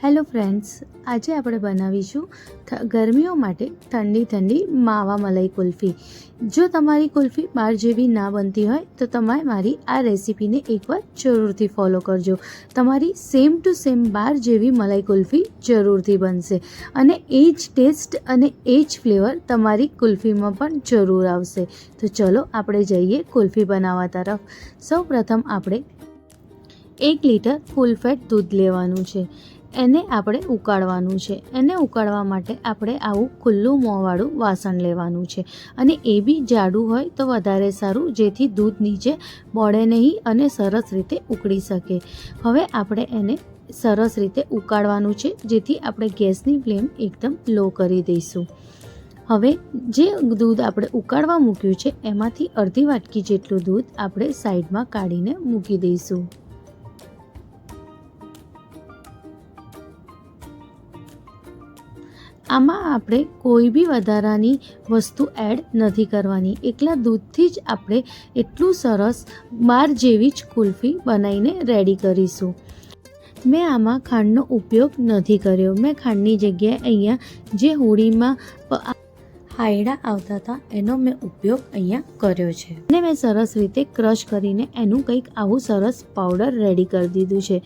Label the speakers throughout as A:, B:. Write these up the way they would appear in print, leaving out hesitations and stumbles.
A: Hello friends, આજે આપણે બનાવીશું ગરમીઓ માટે ઠંડી ઠંડી માવા મલાઈ કુલ્ફી। જો તમારી કુલ્ફી બાર જેવી ના બનતી હોય તો તમે મારી આ રેસીપીને એકવાર જરૂરથી ફોલો કરજો। તમારી સેમ ટુ સેમ બાર જેવી મલાઈ કુલ્ફી જરૂરથી બનશે અને એ જ ટેસ્ટ અને એ જ ફ્લેવર તમારી કુલ્ફીમાં પણ જરૂર આવશે। તો ચલો આપણે જઈએ કુલ્ફી બનાવવા તરફ। સૌપ્રથમ આપણે 1 લીટર ફૂલ ફેટ દૂધ લેવાનું છે, એને આપણે ઉકાળવાનું છે। એને ઉકાળવા માટે આપણે આવું ખુલ્લું મોંવાળું વાસણ લેવાનું છે અને એ બી જાડું હોય તો વધારે સારું, જેથી દૂધ નીચે બોળે નહીં અને સરસ રીતે ઉકળી શકે। હવે આપણે એને સરસ રીતે ઉકાળવાનું છે, જેથી આપણે ગેસની ફ્લેમ એકદમ લો કરી દઈશું। હવે જે દૂધ આપણે ઉકાળવા મૂક્યું છે એમાંથી અડધી વાટકી જેટલું દૂધ આપણે સાઈડમાં કાઢીને મૂકી દઈશું। આમાં આપણે કોઈ બી વધારાની વસ્તુ એડ નથી કરવાની, એકલા દૂધથી જ આપણે એટલું સરસ બાર જેવી જ કુલ્ફી બનાવીને રેડી કરીશું। મેં આમાં ખાંડનો ઉપયોગ નથી કર્યો, મેં ખાંડની જગ્યાએ અહીંયા જે હોળીમાં હાયડા આવતા હતા એનો મેં ઉપયોગ અહીંયા કર્યો છે અને મેં સરસ રીતે ક્રશ કરીને એનું કંઈક આવું સરસ પાવડર રેડી કરી દીધું છે।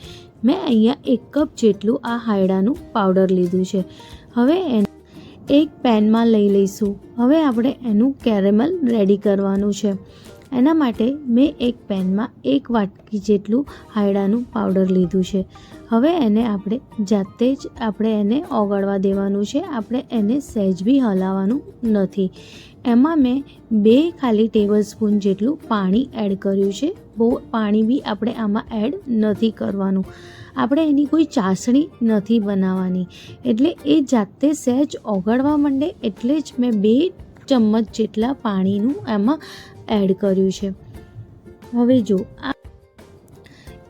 A: મેં અહીંયા 1 કપ જેટલું આ હાયડાનું પાવડર લીધું છે। હવે એને એક પેનમાં લઈ લઈશું। હવે આપણે એનું કેરેમલ રેડી કરવાનું છે। એના માટે મેં એક પેનમાં 1 વાટકી જેટલું હાયડાનું પાવડર લીધું છે। હવે એને આપણે જાતે જ એને ઓગળવા દેવાનું છે, આપણે એને સહેજ બી હલાવવાનું નથી। એમાં મેં 2 ખાલી ટેબલ સ્પૂન જેટલું પાણી એડ કર્યું છે। બહુ પાણી બી આપણે આમાં એડ નથી કરવાનું, આપણે એની કોઈ ચાસણી નથી બનાવવાની, એટલે એ જાતે સહેજ ઓગળવા માંડે એટલે જ મેં 2 ચમચ જેટલા પાણીનું એમાં એડ કર્યું છે। હવે જો આ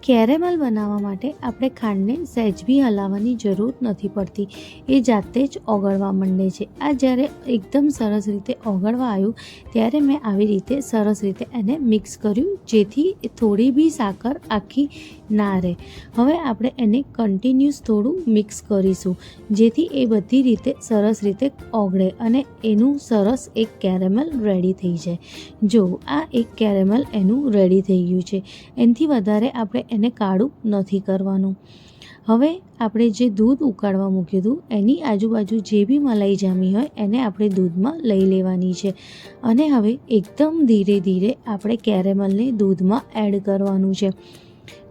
A: કેરેમલ બનાવવા માટે આપણે ખાંડને સહેજ બી હલાવવાની જરૂર નથી પડતી, એ જાતે જ ઓગળવા માંડે છે। આ જ્યારે એકદમ સરસ રીતે ઓગળવા આવ્યું ત્યારે મેં આવી રીતે સરસ રીતે એને મિક્સ કર્યું, જેથી થોડી બી સાકર આખી ના રહે। હવે આપણે એને કન્ટિન્યુઅસ થોડું મિક્સ કરીશું, જેથી એ બધી રીતે સરસ રીતે ઓગળે અને એનું સરસ એક કેરેમલ રેડી થઈ જાય। જો આ એક કેરેમલ એનું રેડી થઈ ગયું છે, એનાથી વધારે આપણે એને કાળું નથી કરવાનું। હવે આપણે જે દૂધ ઉકાળવા મૂક્યું હતું એની આજુબાજુ જે બી મલાઈ જામી હોય એને આપણે દૂધમાં લઈ લેવાની છે અને હવે એકદમ ધીરે ધીરે આપણે કેરેમલને દૂધમાં એડ કરવાનું છે।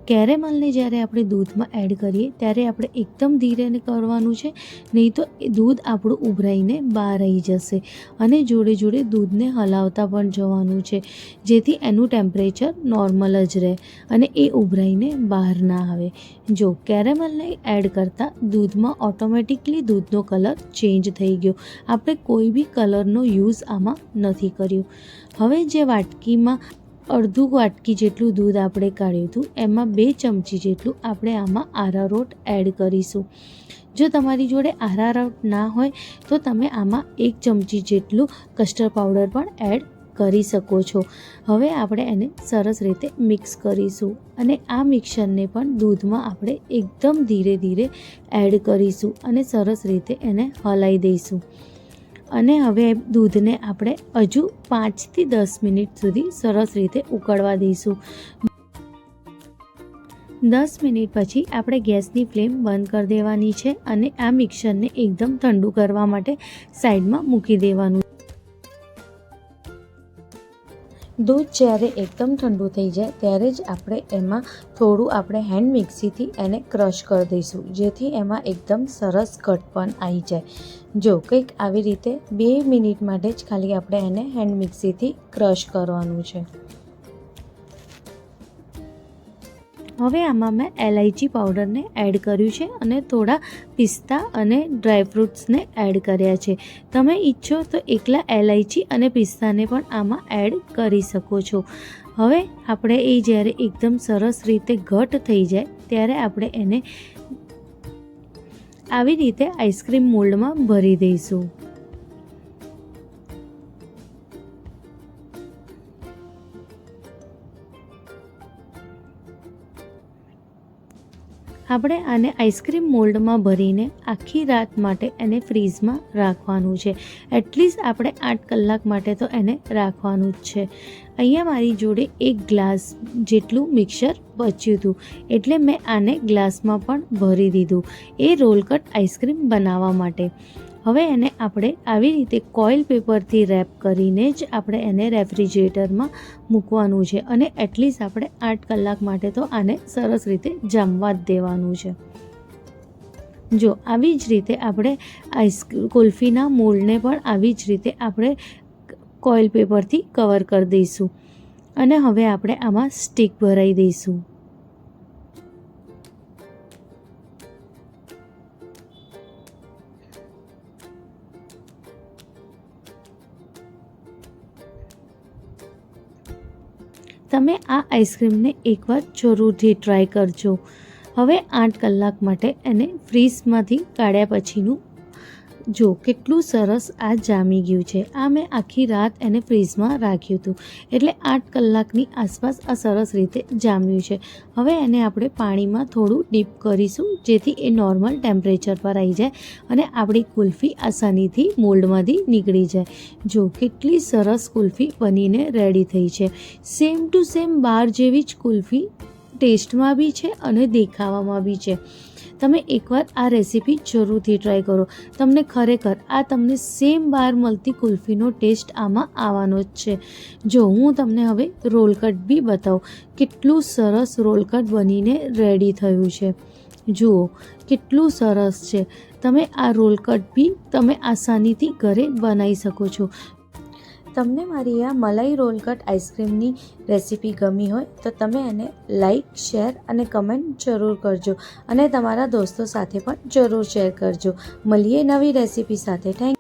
A: કેરેમલને જ્યારે આપણે દૂધમાં એડ કરીએ ત્યારે આપણે એકદમ ધીરે કરવાનું છે, નહીં તો દૂધ આપણું ઉભરાઈને બહાર આવી જશે અને જોડે જોડે દૂધને હલાવતા પણ જવાનું છે, જેથી એનું ટેમ્પરેચર નોર્મલ જ રહે અને એ ઉભરાઈને બહાર ના આવે। જો કેરેમલને એડ કરતાં દૂધમાં ઓટોમેટિકલી દૂધનો કલર ચેન્જ થઈ ગયો, આપણે કોઈ બી કલરનો યુઝ આમાં નથી કર્યું। હવે જે વાટકીમાં અડધું વાટકી જેટલું દૂધ આપણે કાઢ્યું હતું એમાં 2 ચમચી જેટલું આપણે આમાં આરારોટ એડ કરીશું। જો તમારી જોડે આરારોટ ના હોય તો તમે આમાં 1 ચમચી જેટલું કસ્ટર્ડ પાવડર પણ એડ કરી શકો છો। હવે આપણે એને સરસ રીતે મિક્સ કરીશું અને આ મિક્સરને પણ દૂધમાં આપણે એકદમ ધીરે ધીરે એડ કરીશું અને સરસ રીતે એને હલાવી દઈશું અને હવે દૂધને આપણે હજુ 5 થી 10 મિનિટ સુધી સરસ રીતે ઉકળવા દઈશું। 10 મિનિટ પછી આપણે ગેસની ફ્લેમ બંધ કરી દેવાની છે અને આ મિક્સરને એકદમ ઠંડુ કરવા માટે સાઈડમાં મૂકી દેવાનું। દૂધ જ્યારે એકદમ ઠંડુ થઈ જાય ત્યારે જ આપણે એમાં થોડું આપણે હેન્ડ મિક્સીથી એને ક્રશ કરી દઈશું, જેથી એમાં એકદમ સરસ ઘટપણ આવી જાય। જો કંઈક આવી રીતે 2 મિનિટ માટે જ ખાલી આપણે એને હેન્ડ મિક્સીથી ક્રશ કરવાનું છે। હવે આમાં મેં એલાયચી પાવડરને એડ કર્યું છે અને થોડા પિસ્તા અને ડ્રાયફ્રૂટ્સને એડ કર્યા છે। તમે ઈચ્છો તો એકલા એલાયચી અને પિસ્તાને પણ આમાં એડ કરી શકો છો। હવે આપણે એ જ્યારે એકદમ સરસ રીતે ઘટ થઈ જાય ત્યારે આપણે એને આવી રીતે આઈસ્ક્રીમ મોલ્ડમાં ભરી દઈશું। આપણે આને આઈસ્ક્રીમ મોલ્ડમાં ભરીને આખી રાત માટે એને ફ્રીઝમાં રાખવાનું છે. એટલીસ્ટ આપણે 8 કલાક માટે તો એને રાખવાનું જ છે. અહીંયા મારી જોડે 1 ગ્લાસ જેટલું મિક્સર બચ્યું હતું, એટલે મેં આને ગ્લાસમાં પણ ભરી દીધું એ રોલ કટ આઈસ્ક્રીમ બનાવવા માટે. હવે એને આપણે આવી રીતે કોઇલ પેપરથી રેપ કરીને જ આપણે એને રેફ્રિજરેટરમાં મૂકવાનું છે અને એટલીસ્ટ આપણે 8 કલાક માટે તો આને સરસ રીતે જામવા જ દેવાનું છે. જો આવી જ રીતે આપણે કુલ્ફીના મોલ્ડને પણ આવી જ રીતે આપણે કોઇલ પેપરથી કવર કરી દઈશું અને હવે આપણે આમાં સ્ટીક ભરાઈ દઈશું. તમે આ આઈસ્ક્રીમને એકવાર જરૂરથી ટ્રાય કરજો. હવે 8 કલાક માટે એને ફ્રીઝમાંથી કાઢ્યા પછીનું જો કેટલું સરસ આ જામી ગયું છે. આ મેં આખી રાત એને ફ્રીઝમાં રાખ્યું હતું, એટલે 8 કલાકની આસપાસ આ સરસ રીતે જામ્યું છે. હવે એને આપણે પાણીમાં થોડું ડીપ કરીશું, જેથી એ નોર્મલ ટેમ્પરેચર પર આવી જાય અને આપણી કુલ્ફી આસાનીથી મોલ્ડમાંથી નીકળી જાય. જો કેટલી સરસ કુલ્ફી બનીને રેડી થઈ છે. સેમ ટુ સેમ બહાર જેવી જ કુલ્ફી ટેસ્ટમાં બી છે અને દેખાવામાં બી છે. તમે એકવાર આ રેસીપી જરૂરથી ટ્રાય કરો. તમને ખરેખર તમને સેમ બહાર મળતી કુલ્ફીનો ટેસ્ટ આમાં આવવાનો જ છે. જો હું તમને હવે રોલ કટ બી બતાવું, કેટલું સરસ રોલ કટ બનીને રેડી થયું છે. જુઓ કેટલું સરસ છે. તમે આ રોલ કટ બી તમે આસાનીથી ઘરે બનાવી શકો છો. તમને મારી આ મલાઈ રોલ કટ આઈસ્ક્રીમની રેસીપી ગમી હોય તો તમે એને લાઈક, શેર અને કમેન્ટ જરૂર કરજો અને તમારા દોસ્તો સાથે પણ જરૂર શેર કરજો. મળીએ નવી રેસીપી સાથે. થેન્ક